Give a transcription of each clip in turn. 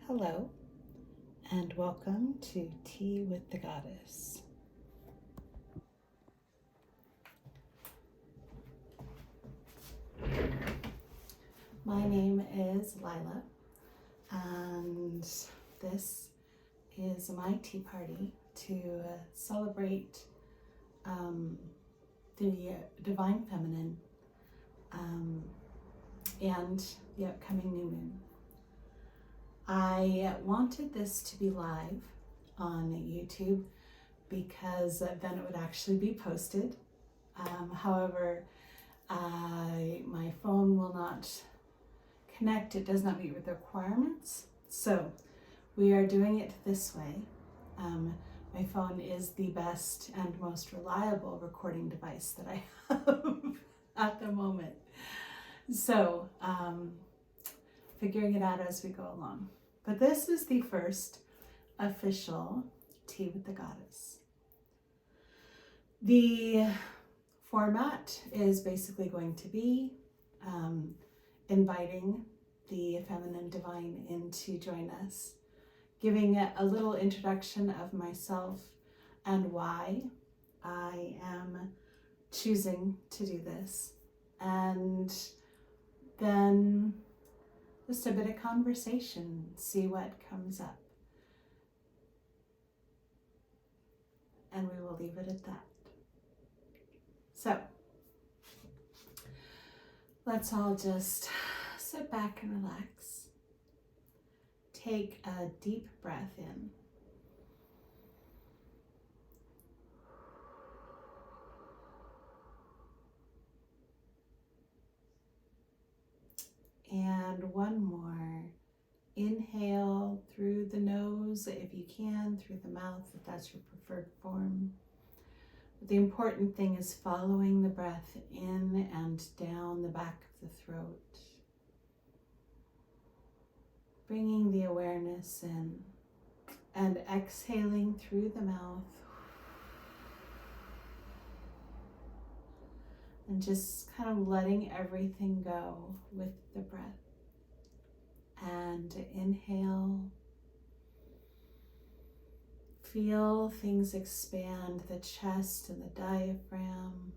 Hello, and welcome to Tea with the Goddess. My name is Lila, and this is my tea party to celebrate the Divine Feminine and the upcoming new moon. I wanted this to be live on YouTube because then it would actually be posted. However, my phone will not connect. It does not meet with the requirements. So we are doing it this way. My phone is the best and most reliable recording device that I have at the moment. So figuring it out as we go along. But this is the first official Tea with the Goddess. The format is basically going to be inviting the feminine divine in to join us, giving a little introduction of myself and why I am choosing to do this, and then just a bit of conversation, see what comes up. And we will leave it at that. So, let's all just sit back and relax. Take a deep breath in. And one more. Inhale through the nose if you can, through the mouth if that's your preferred form. But the important thing is following the breath in and down the back of the throat. Bringing the awareness in and exhaling through the mouth. And just kind of letting everything go with the breath. And inhale. Feel things expand, the chest and the diaphragm.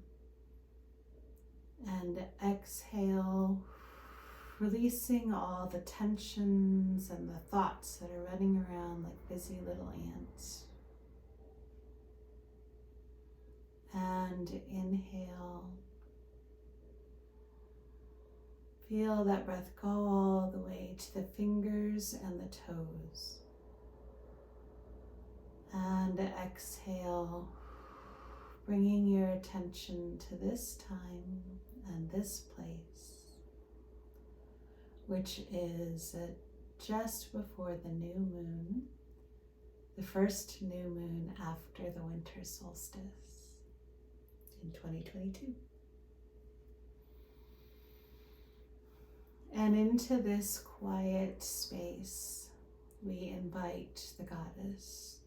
And exhale, releasing all the tensions and the thoughts that are running around like busy little ants. And inhale. Feel that breath go all the way to the fingers and the toes. And exhale, bringing your attention to this time and this place, which is just before the new moon, the first new moon after the winter solstice in 2022. And into this quiet space, we invite the goddess,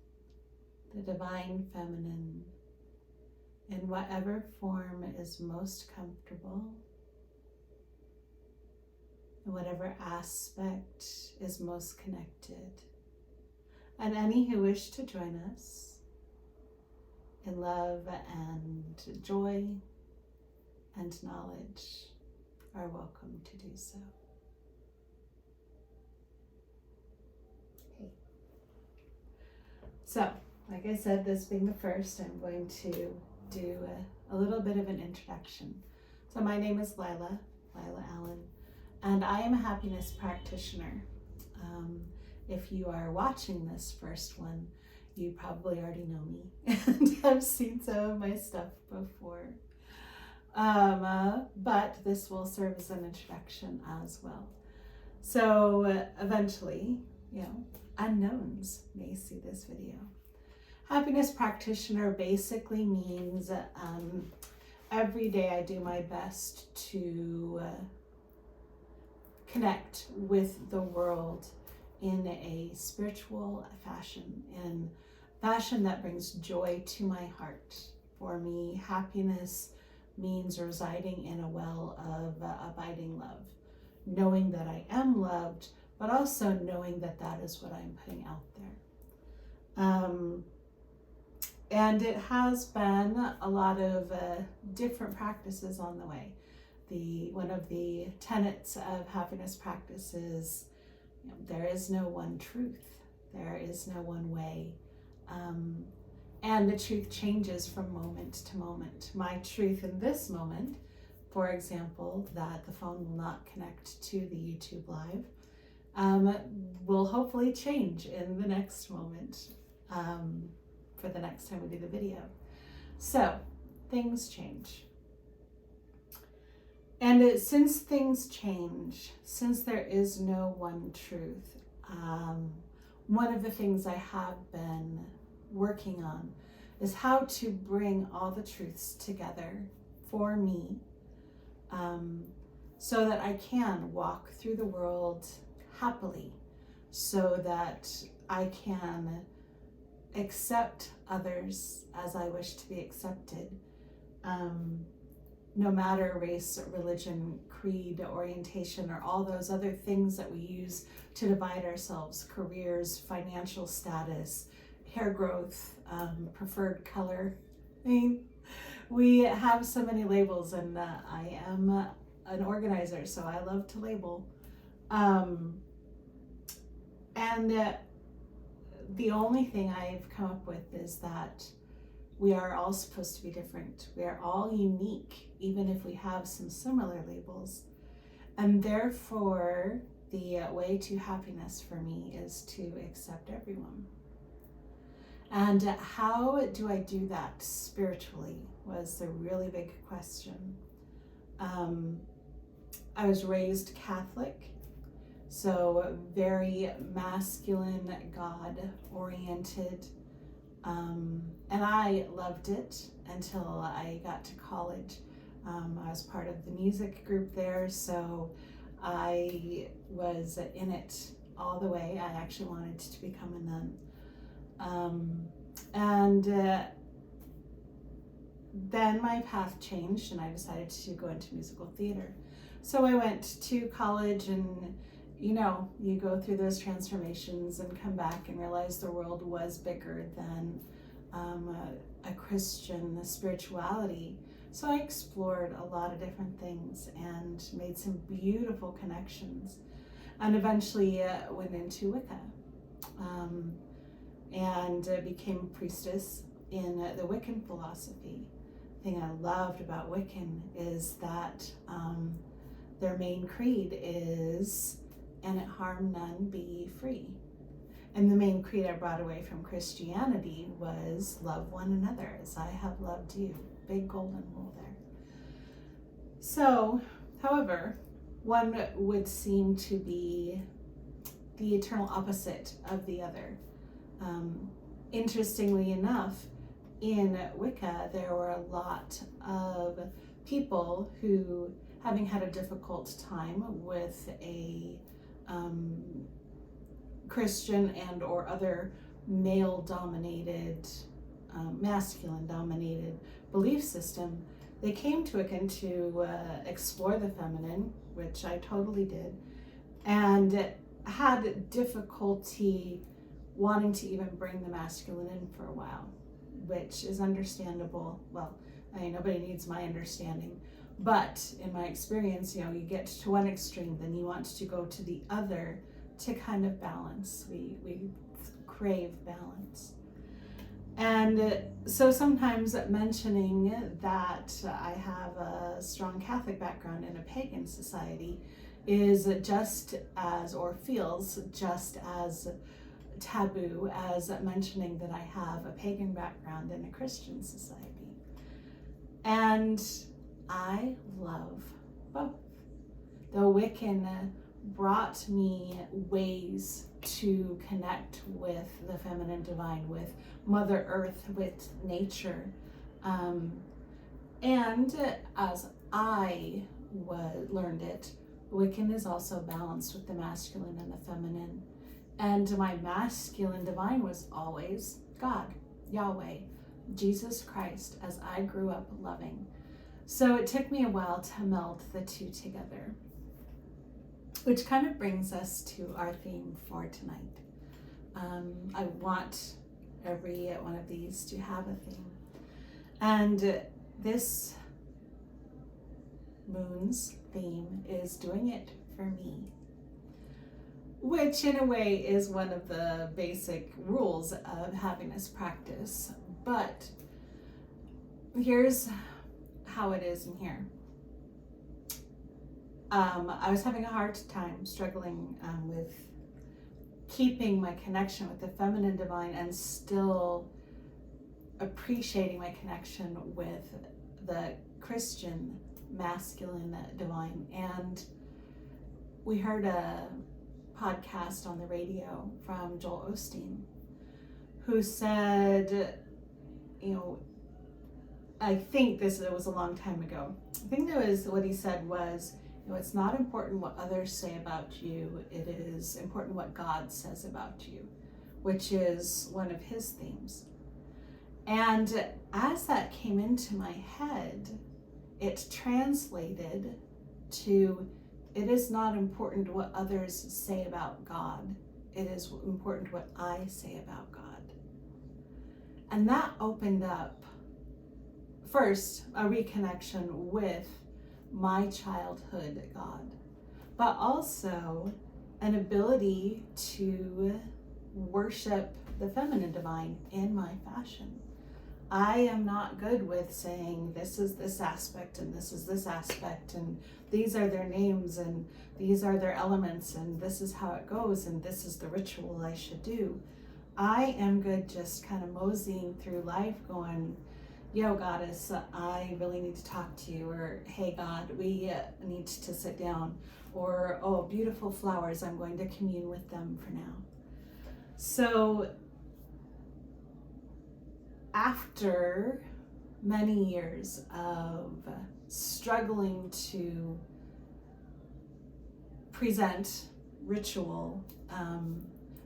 the divine feminine, in whatever form is most comfortable, in whatever aspect is most connected. And any who wish to join us in love and joy and knowledge are welcome to do so. Okay. So, like I said, this being the first, I'm going to do a little bit of an introduction. So my name is Lila Allen, and I am a happiness practitioner. If you are watching this first one, you probably already know me and have seen some of my stuff before. But this will serve as an introduction as well. So eventually, unknowns may see this video. Happiness practitioner basically means every day I do my best to connect with the world in a spiritual fashion, in fashion that brings joy to my heart. For me, happiness means residing in a well of abiding love, knowing that I am loved, but also knowing that that is what I'm putting out there. And it has been a lot of different practices on the way. One of the tenets of happiness practice is, there is no one truth. There is no one way. And the truth changes from moment to moment. My truth in this moment, for example, that the phone will not connect to the YouTube Live, will hopefully change in the next moment, for the next time we do the video. So things change. And since things change, since there is no one truth, one of the things I have been working on is how to bring all the truths together for me, so that I can walk through the world happily, so that I can accept others as I wish to be accepted, no matter race, religion, creed, orientation, or all those other things that we use to divide ourselves: careers, financial status, hair growth, preferred color. I mean, we have so many labels, and I am an organizer, so I love to label. And the only thing I've come up with is that we are all supposed to be different. We are all unique, even if we have some similar labels. And therefore, the way to happiness for me is to accept everyone. And how do I do that spiritually was the really big question. I was raised Catholic, so very masculine, God-oriented. And I loved it until I got to college. I was part of the music group there, so I was in it all the way. I actually wanted to become a nun. Then my path changed, and I decided to go into musical theater. So I went to college, and you go through those transformations and come back and realize the world was bigger than a Christian spirituality. So I explored a lot of different things and made some beautiful connections, and eventually went into Wicca, and became a priestess in the Wiccan philosophy. The thing I loved about Wiccan is that their main creed is, "And it harm none, be ye free." And the main creed I brought away from Christianity was, "Love one another as I have loved you." Big golden rule there. So, however, one would seem to be the eternal opposite of the other. Interestingly enough, in Wicca, there were a lot of people who, having had a difficult time with a Christian and or other male-dominated, masculine-dominated belief system, they came to Wiccan to explore the feminine, which I totally did, and had difficulty wanting to even bring the masculine in for a while, which is understandable. Well, nobody needs my understanding, but in my experience, you get to one extreme, then you want to go to the other to kind of balance. We crave balance. And so sometimes mentioning that I have a strong Catholic background in a pagan society is just as, or feels just as taboo as mentioning that I have a pagan background in a Christian society. And I love both. The Wiccan brought me ways to connect with the feminine divine, with Mother Earth, with nature. And as I learned it, Wiccan is also balanced with the masculine and the feminine. And my masculine divine was always God, Yahweh, Jesus Christ, as I grew up loving. So it took me a while to meld the two together. which kind of brings us to our theme for tonight. I want every one of these to have a theme. And this moon's theme is doing it for me, which in a way is one of the basic rules of happiness practice. But here's how it is in here. I was having a hard time struggling with keeping my connection with the feminine divine and still appreciating my connection with the Christian masculine divine. And we heard a podcast on the radio from Joel Osteen, who said, I think it was a long time ago. I think what he said was, it's not important what others say about you, it is important what God says about you, which is one of his themes. And as that came into my head, it translated to, it is not important what others say about God, it is important what I say about God. And that opened up, first, a reconnection with my childhood God, but also an ability to worship the feminine divine in my fashion. I am not good with saying this is this aspect and this is this aspect and these are their names and these are their elements and this is how it goes and this is the ritual I should do. I am good just kind of moseying through life going, yo, goddess, I really need to talk to you, or hey, God, we need to sit down, or oh, beautiful flowers, I'm going to commune with them for now. So after many years of struggling to present ritual,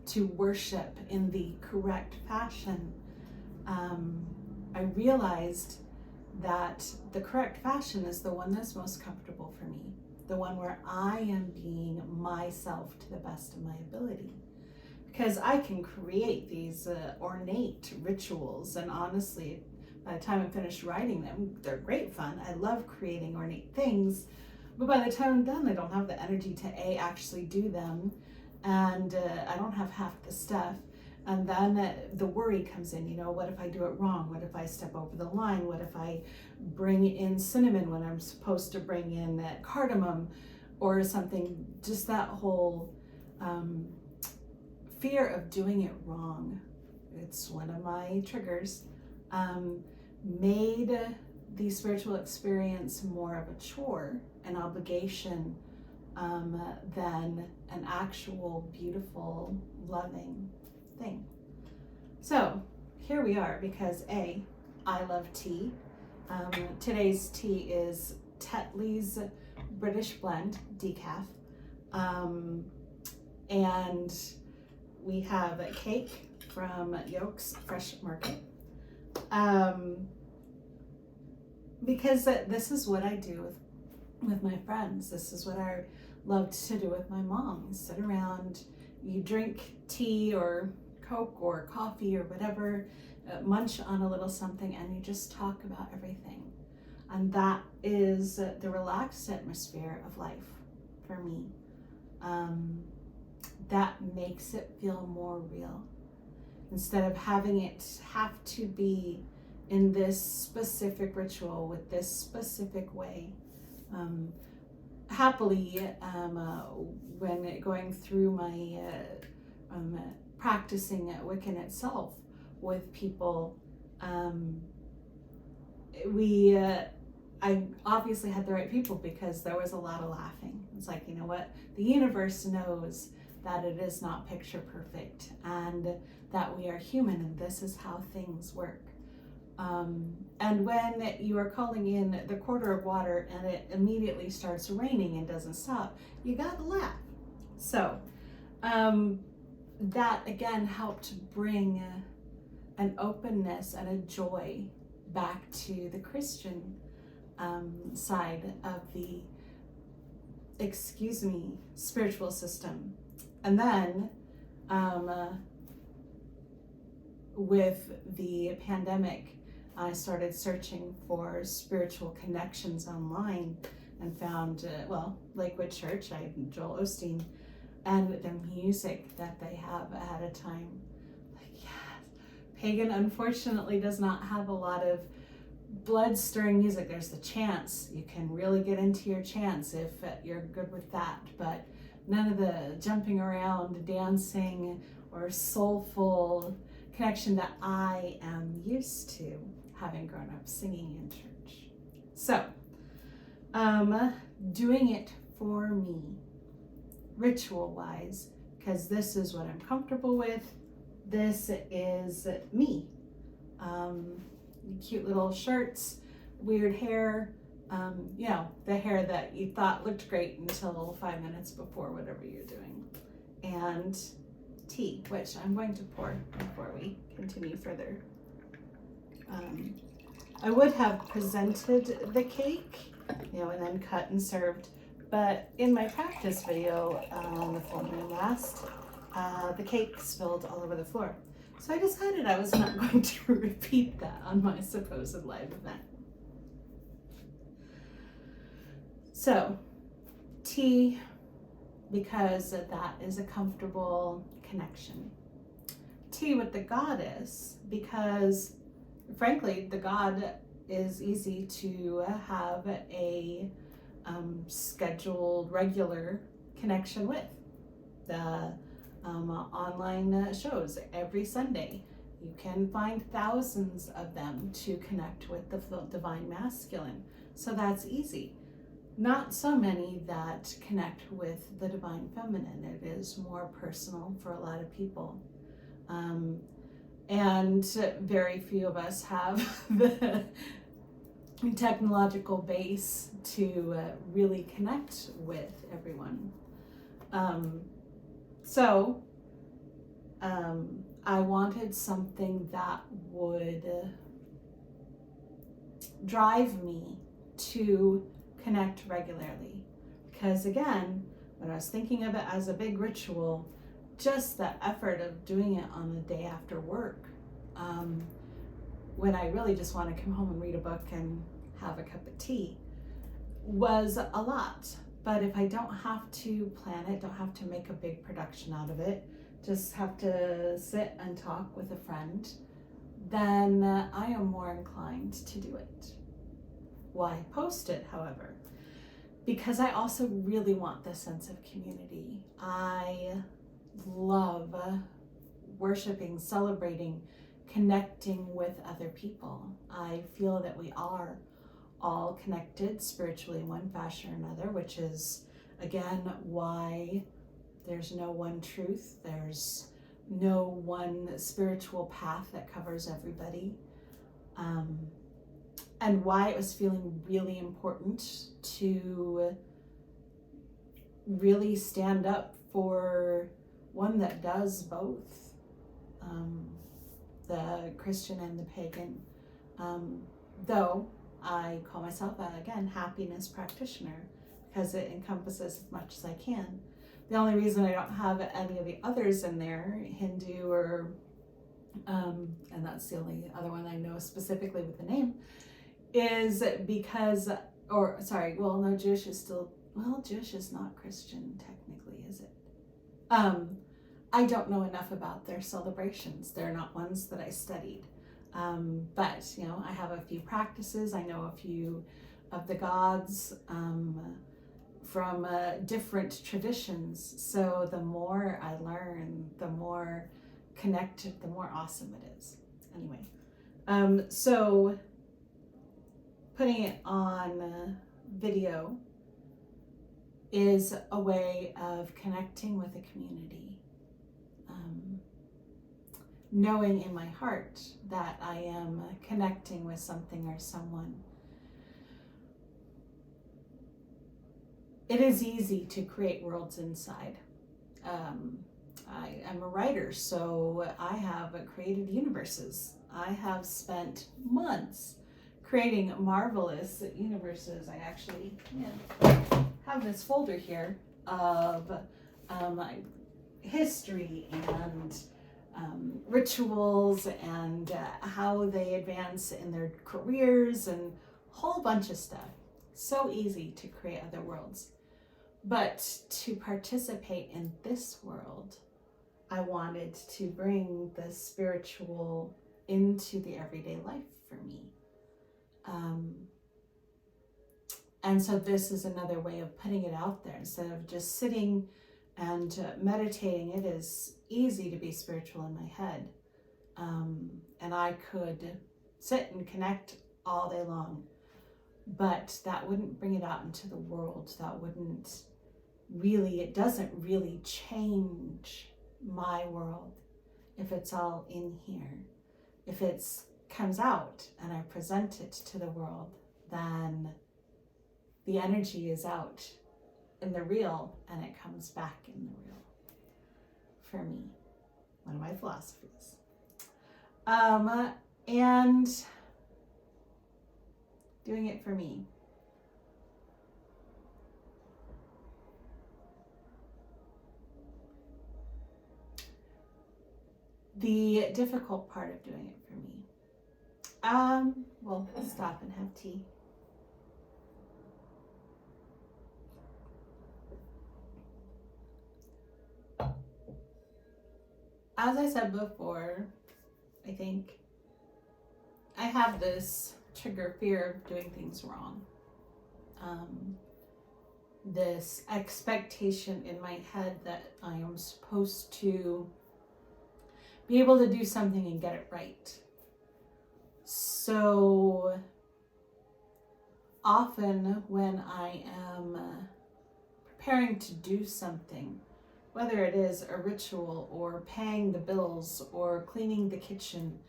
to worship in the correct fashion, I realized that the correct fashion is the one that's most comfortable for me, the one where I am being myself to the best of my ability. Because I can create these ornate rituals, and honestly, by the time I'm finished writing them, they're great fun. I love creating ornate things, but by the time I'm done, I don't have the energy to actually do them, and I don't have half the stuff. And then the worry comes in, what if I do it wrong? What if I step over the line? What if I bring in cinnamon when I'm supposed to bring in cardamom or something? Just that whole fear of doing it wrong. It's one of my triggers. Made the spiritual experience more of a chore, an obligation, than an actual beautiful, loving thing. So here we are because I love tea. Today's tea is Tetley's British Blend Decaf. And we have a cake from Yolks Fresh Market. Because this is what I do with my friends. This is what I loved to do with my mom. You sit around, you drink tea or Coke or coffee or whatever, munch on a little something, and you just talk about everything. And that is the relaxed atmosphere of life for me. That makes it feel more real. Instead of having it have to be in this specific ritual with this specific way. Happily, when going through my practicing Wiccan itself with people, I obviously had the right people because there was a lot of laughing. It's like, you know what? The universe knows that it is not picture perfect and that we are human and this is how things work. And when you are calling in the quarter of water and it immediately starts raining and doesn't stop, you gotta laugh. So that again helped bring an openness and a joy back to the Christian side of the spiritual system. And then with the pandemic, I started searching for spiritual connections online and found, Lakewood Church, Joel Osteen, and the music that they have at a time. Like, yes, pagan unfortunately does not have a lot of blood-stirring music. There's the chants. You can really get into your chants if you're good with that, but none of the jumping around, dancing, or soulful connection that I am used to, having grown up singing in church. So, doing it for me, ritual-wise, because this is what I'm comfortable with. This is me. Cute little shirts, weird hair, the hair that you thought looked great until 5 minutes before whatever you're doing. And tea, which I'm going to pour before we continue further. I would have presented the cake, and then cut and served, but in my practice video on the full moon last, the cake spilled all over the floor. So I decided I was not going to repeat that on my supposed live event. So, tea, because that is a comfortable connection. Tea with the goddess, because frankly, the god is easy to have a scheduled, regular connection with. The online shows every Sunday. You can find thousands of them to connect with the divine masculine. So that's easy. Not so many that connect with the divine feminine. It is more personal for a lot of people. And very few of us have the technological base to really connect with everyone. So I wanted something that would drive me to connect regularly. Because again, when I was thinking of it as a big ritual, just the effort of doing it on the day after work, when I really just want to come home and read a book and have a cup of tea, was a lot. But if I don't have to plan it, don't have to make a big production out of it, just have to sit and talk with a friend, then I am more inclined to do it. Why post it, however? Because I also really want this sense of community. I love worshiping, celebrating, connecting with other people. I feel that we are all connected spiritually in one fashion or another, which is, again, why there's no one truth. There's no one spiritual path that covers everybody. And why it was feeling really important to really stand up for one that does both, the Christian and the pagan. Though I call myself, again, happiness practitioner, because it encompasses as much as I can. The only reason I don't have any of the others in there, Hindu or, and that's the only other one I know specifically with the name, is because, Jewish is still, Jewish is not Christian technically, is it? I don't know enough about their celebrations. They're not ones that I studied. But, I have a few practices. I know a few of the gods from different traditions. So the more I learn, the more connected, the more awesome it is. Anyway, so putting it on video is a way of connecting with a community. Knowing in my heart that I am connecting with something or someone. It is easy to create worlds inside. I am a writer, so I have created universes. I have spent months creating marvelous universes. I actually have this folder here of history and rituals and how they advance in their careers and a whole bunch of stuff. So easy to create other worlds. But to participate in this world, I wanted to bring the spiritual into the everyday life for me. And so this is another way of putting it out there. Instead of just sitting and meditating, it is easy to be spiritual in my head. And I could sit and connect all day long, but that wouldn't bring it out into the world. That wouldn't really, it doesn't really change my world if it's all in here. If it comes out and I present it to the world, then the energy is out in the real and it comes back in the real. For me, one of my philosophies. And doing it for me. The difficult part of doing it for me. Well, stop and have tea. As I said before, I think I have this trigger fear of doing things wrong. This expectation in my head that I am supposed to be able to do something and get it right. So often when I am preparing to do something, whether it is a ritual or paying the bills or cleaning the kitchen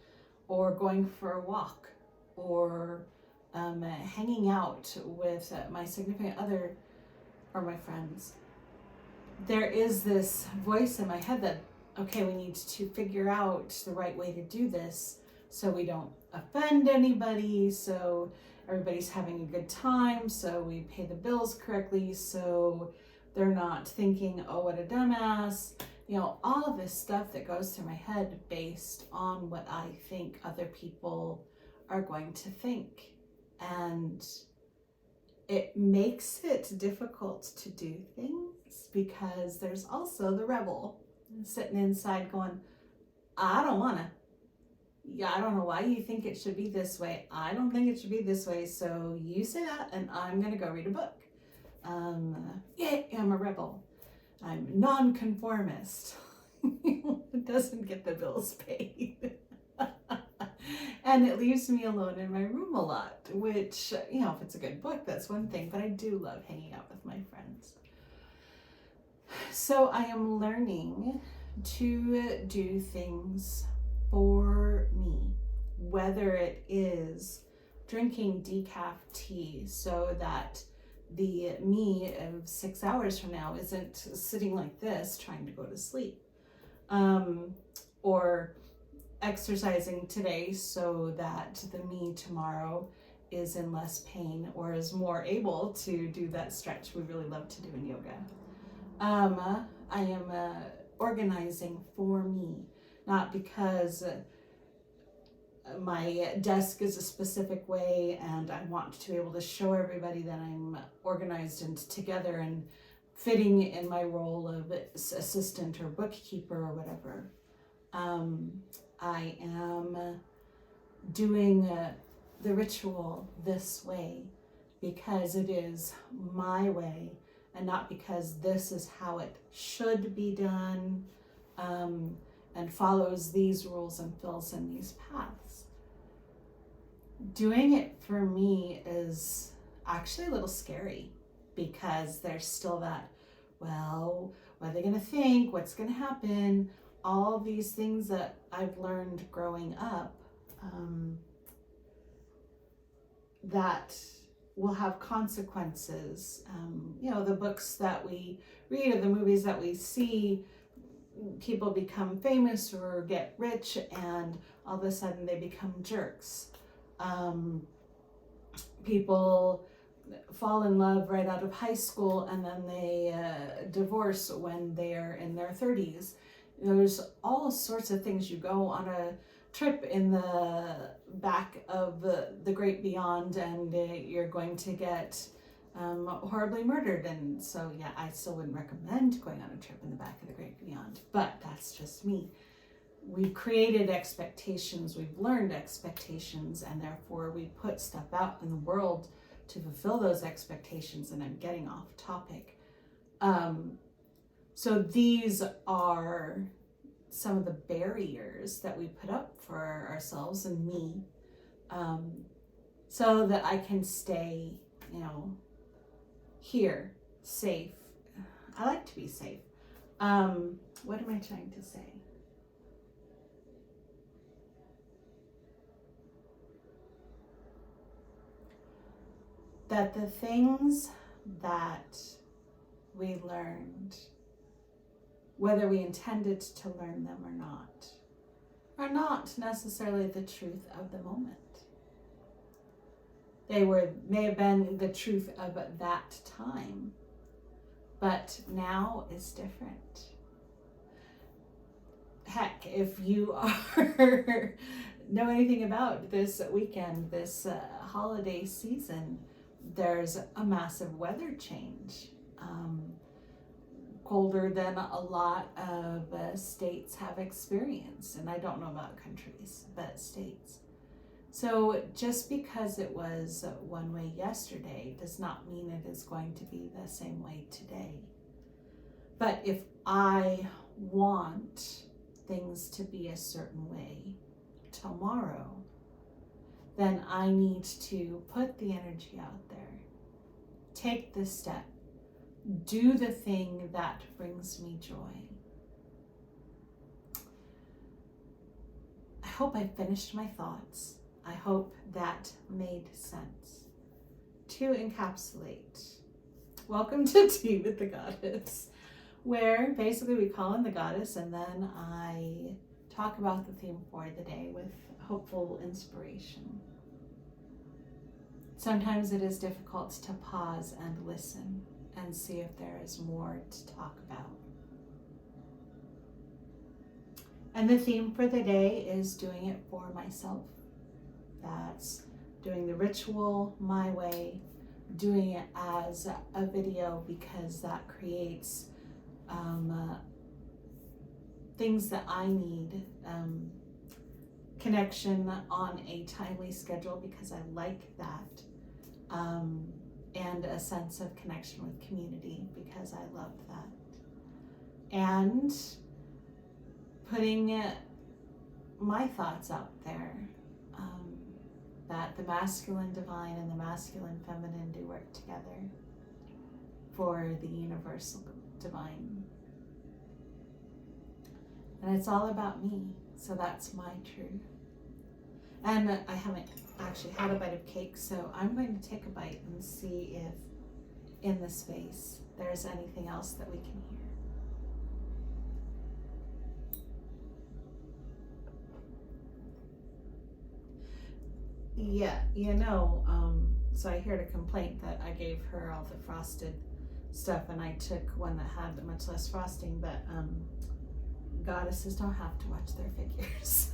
or going for a walk or hanging out with my significant other or my friends, there is this voice in my head that, okay, we need to figure out the right way to do this so we don't offend anybody, so everybody's having a good time, so we pay the bills correctly, so they're not thinking, oh, what a dumbass. You know, all of this stuff that goes through my head based on what I think other people are going to think. And it makes it difficult to do things because there's also the rebel sitting inside going, I don't want to. Yeah, I don't know why you think it should be this way. I don't think it should be this way. So you say that and I'm going to go read a book. Yeah, I'm a rebel. I'm non-conformist. It doesn't get the bills paid. And it leaves me alone in my room a lot, which, you know, if it's a good book, that's one thing, but I do love hanging out with my friends. So I am learning to do things for me, whether it is drinking decaf tea so that the me of 6 hours from now isn't sitting like this trying to go to sleep, or exercising today so that the me tomorrow is in less pain or is more able to do that stretch we really love to do in yoga. I am organizing for me, not because my desk is a specific way and I want to be able to show everybody that I'm organized and together and fitting in my role of assistant or bookkeeper or whatever. I am doing the ritual this way because it is my way and not because this is how it should be done, and follows these rules and fills in these paths. Doing it for me is actually a little scary because there's still that, well, what are they going to think? What's going to happen? All these things that I've learned growing up that will have consequences. You know, the books that we read or the movies that we see, people become famous or get rich and all of a sudden they become jerks. People fall in love right out of high school and then they divorce when they're in their 30s. There's all sorts of things. You go on a trip in the back of the great beyond and you're going to get horribly murdered. And so, yeah, I still wouldn't recommend going on a trip in the back of the great beyond, but that's just me. We've created expectations, we've learned expectations, and therefore we put stuff out in the world to fulfill those expectations. And I'm getting off topic. So these are some of the barriers that we put up for ourselves and me, so that I can stay, here, safe. I like to be safe. What am I trying to say? That the things that we learned, whether we intended to learn them or not, are not necessarily the truth of the moment. They may have been the truth of that time, but now is different. Heck, if you know anything about this weekend, this holiday season, there's a massive weather change. Colder than a lot of states have experienced. And I don't know about countries, but states. So just because it was one way yesterday does not mean it is going to be the same way today. But if I want things to be a certain way tomorrow, then I need to put the energy out there, take the step, do the thing that brings me joy. I hope I finished my thoughts. I hope that made sense. To encapsulate, welcome to Tea with the Goddess, where basically we call in the goddess and then I talk about the theme for the day with hopeful inspiration. Sometimes it is difficult to pause and listen and see if there is more to talk about. And the theme for the day is doing it for myself. That's doing the ritual my way, doing it as a video because that creates things that I need, connection on a timely schedule because I like that, and a sense of connection with community because I love that. And putting my thoughts out there, that the masculine divine and the masculine feminine do work together for the universal divine. And it's all about me, so that's my truth. And I haven't actually had a bite of cake, so I'm going to take a bite and see if in the space there's anything else that we can hear. Yeah, so I heard a complaint that I gave her all the frosted stuff and I took one that had much less frosting, but goddesses don't have to watch their figures.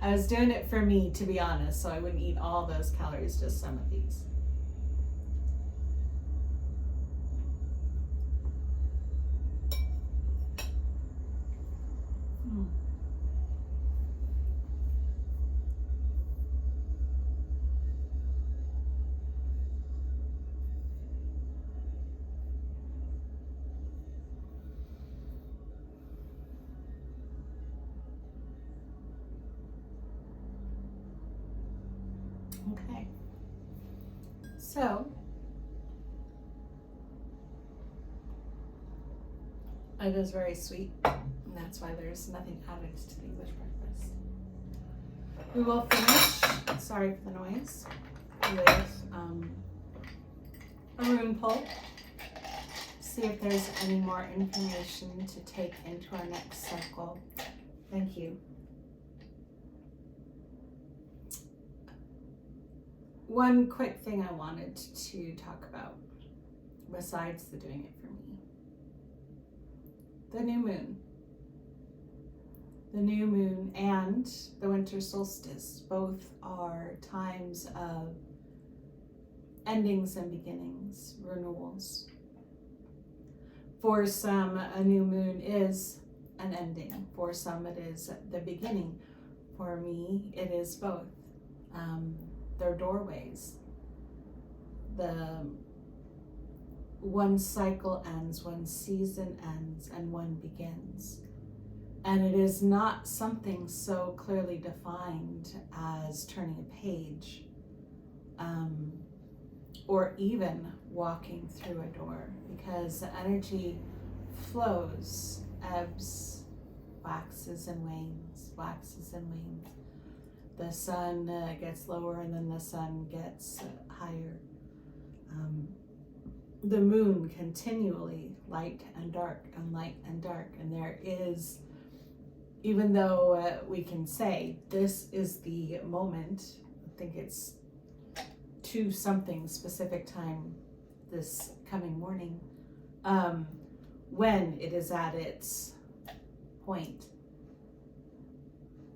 I was doing it for me, to be honest, so I wouldn't eat all those calories, just some of these. Okay, so it is very sweet, and that's why there's nothing added to the English breakfast. We will finish, sorry for the noise, with a rune pull. See if there's any more information to take into our next cycle. Thank you. one quick thing I wanted to talk about, besides the doing it for me. The new moon. The new moon and the winter solstice both are times of endings and beginnings, renewals. For some, a new moon is an ending. For some, it is the beginning. For me, it is both. They're doorways. The one cycle ends, one season ends, and one begins. And it is not something so clearly defined as turning a page, or even walking through a door, because the energy flows, ebbs, waxes and wanes, waxes and wanes. The sun gets lower and then the sun gets higher. The moon continually light and dark and light and dark, and there is, even though we can say this is the moment, I think it's 2 something specific time this coming morning, when it is at its point.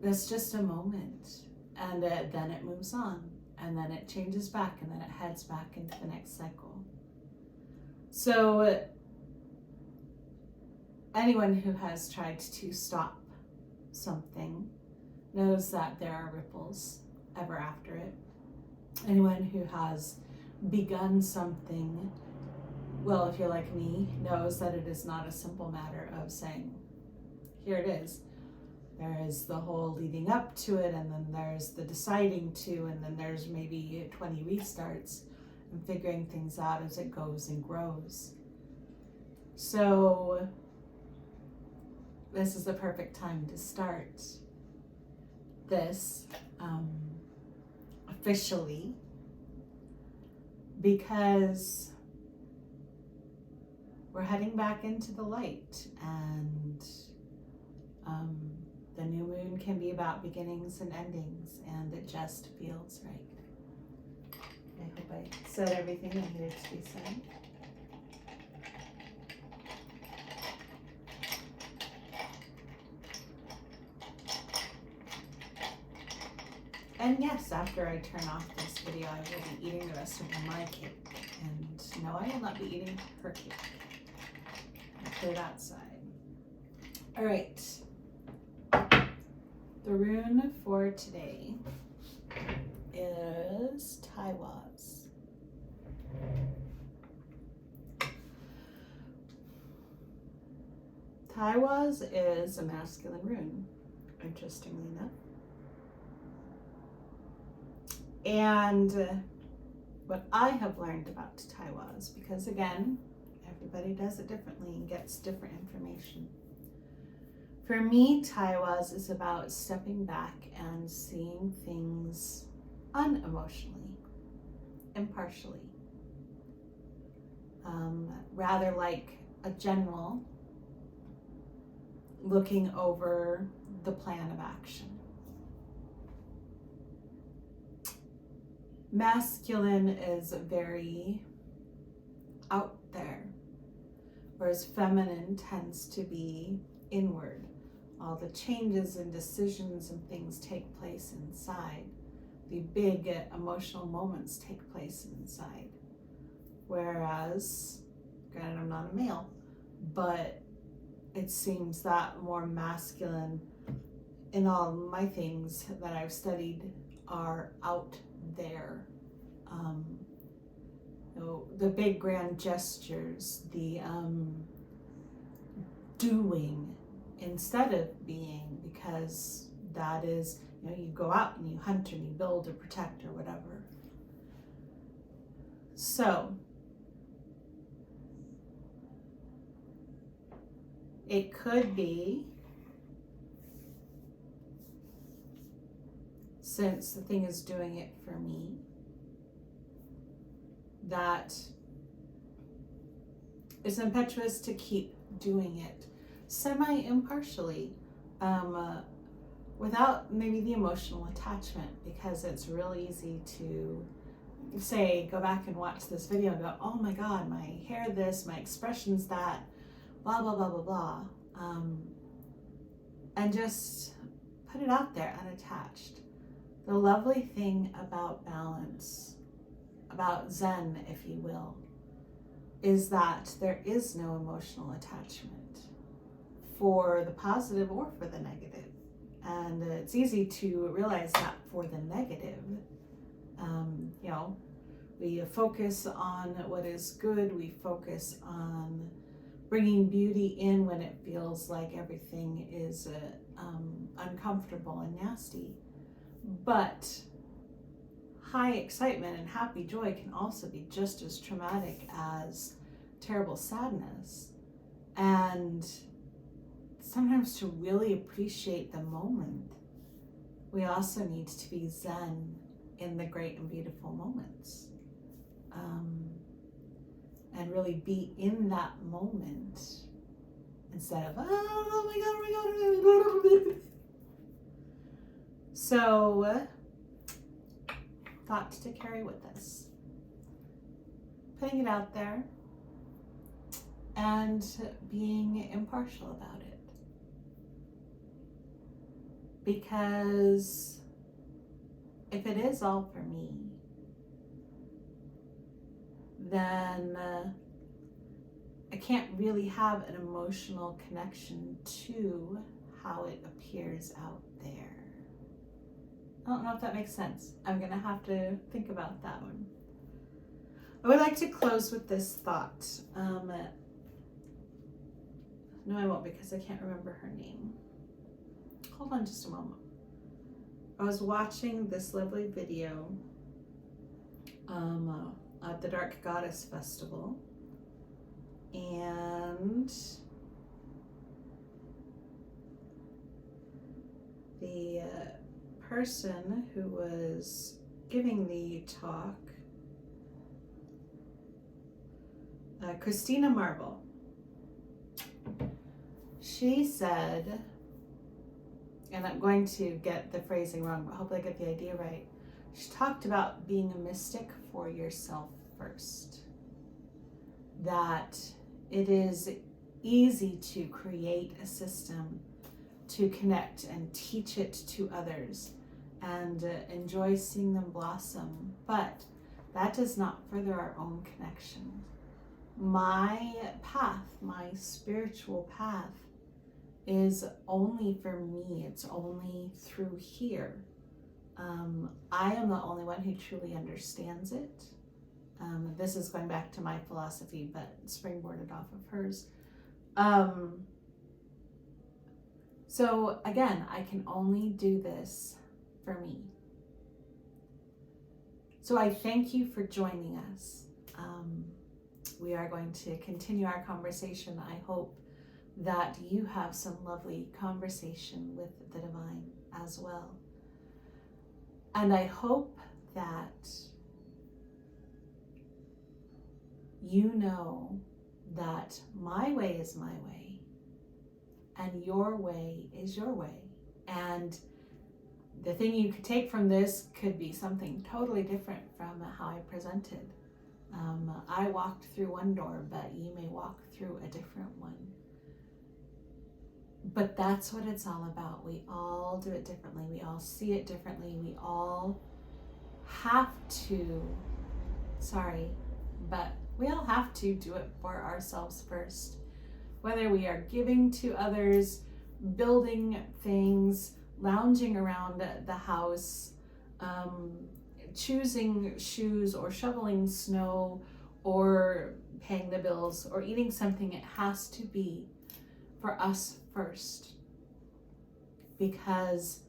That's just a moment, and then it moves on, and then it changes back, and then it heads back into the next cycle. So anyone who has tried to stop something knows that there are ripples ever after it. Anyone who has begun something, well, if you're like me, knows that it is not a simple matter of saying, here it is. There is the whole leading up to it, and then there's the deciding to, and then there's maybe 20 restarts and figuring things out as it goes and grows. So this is the perfect time to start this officially, because we're heading back into the light, and the new moon can be about beginnings and endings, and it just feels right. I hope I said everything that needed to be said. And yes, after I turn off this video, I will be eating the rest of my cake. And no, I will not be eating her cake. I'll put it outside. All right. The rune for today is Taiwas. Taiwas is a masculine rune, interestingly enough. And what I have learned about Taiwas, because again, everybody does it differently and gets different information. For me, Taiwas is about stepping back and seeing things unemotionally, impartially. Rather like a general looking over the plan of action. Masculine is very out there, whereas feminine tends to be inward. All the changes and decisions and things take place inside. The big emotional moments take place inside. Whereas, granted, I'm not a male, but it seems that more masculine in all my things that I've studied are out there. The big grand gestures, the doing instead of being, because that is, you go out and you hunt and you build or protect or whatever. So it could be, since the thing is doing it for me, that it's impetuous to keep doing it semi-impartially, without maybe the emotional attachment, because it's real easy to say, go back and watch this video and go, oh my God, my hair this, my expressions that, blah, blah, blah, blah, blah. And just put it out there unattached. The lovely thing about balance, about Zen, if you will, is that there is no emotional attachment for the positive or for the negative. And it's easy to realize that for the negative, we focus on what is good. We focus on bringing beauty in when it feels like everything is uncomfortable and nasty. But high excitement and happy joy can also be just as traumatic as terrible sadness. And sometimes to really appreciate the moment, we also need to be Zen in the great and beautiful moments. And really be in that moment instead of, oh my God. So, thought to carry with us. Putting it out there and being impartial about it. Because if it is all for me, then I can't really have an emotional connection to how it appears out there. I don't know if that makes sense. I'm gonna have to think about that one. I would like to close with this thought. No, I won't, because I can't remember her name. Hold on just a moment. I was watching this lovely video at the Dark Goddess Festival, and the person who was giving the talk, Christina Marble, she said, and I'm going to get the phrasing wrong, but hopefully I get the idea right. She talked about being a mystic for yourself first. That it is easy to create a system to connect and teach it to others and enjoy seeing them blossom, but that does not further our own connection. My path, my spiritual path, is only for me. It's only through here. I am the only one who truly understands it. This is going back to my philosophy, but springboarded off of hers. So again, I can only do this for me. So I thank you for joining us. We are going to continue our conversation. I hope that you have some lovely conversation with the divine as well. And I hope that you know that my way is my way and your way is your way. And the thing you could take from this could be something totally different from how I presented. I walked through one door, but you may walk through a different one. But that's what it's all about. We all do it differently. We all see it differently. We all have to, we all have to do it for ourselves first. Whether we are giving to others, building things, lounging around the house, choosing shoes or shoveling snow or paying the bills or eating something, it has to be for us first, because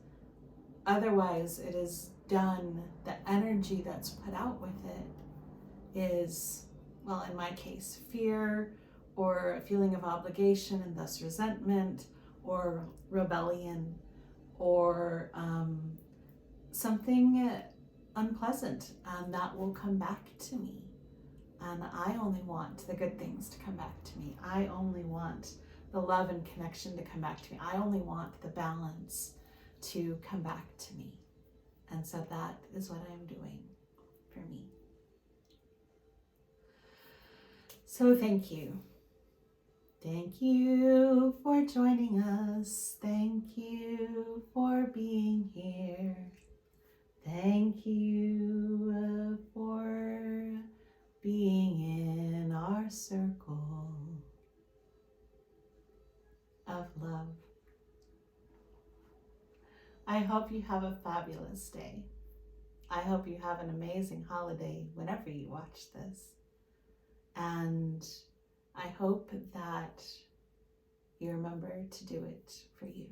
otherwise it is done, the energy that's put out with it is, well, in my case, fear or a feeling of obligation and thus resentment or rebellion or something unpleasant, and that will come back to me. And I only want the good things to come back to me. I only want the love and connection to come back to me. I only want the balance to come back to me. And so that is what I'm doing for me. So thank you. Thank you for joining us. Thank you for being here. Thank you for being in our circle of love. I hope you have a fabulous day. I hope you have an amazing holiday whenever you watch this. And I hope that you remember to do it for you.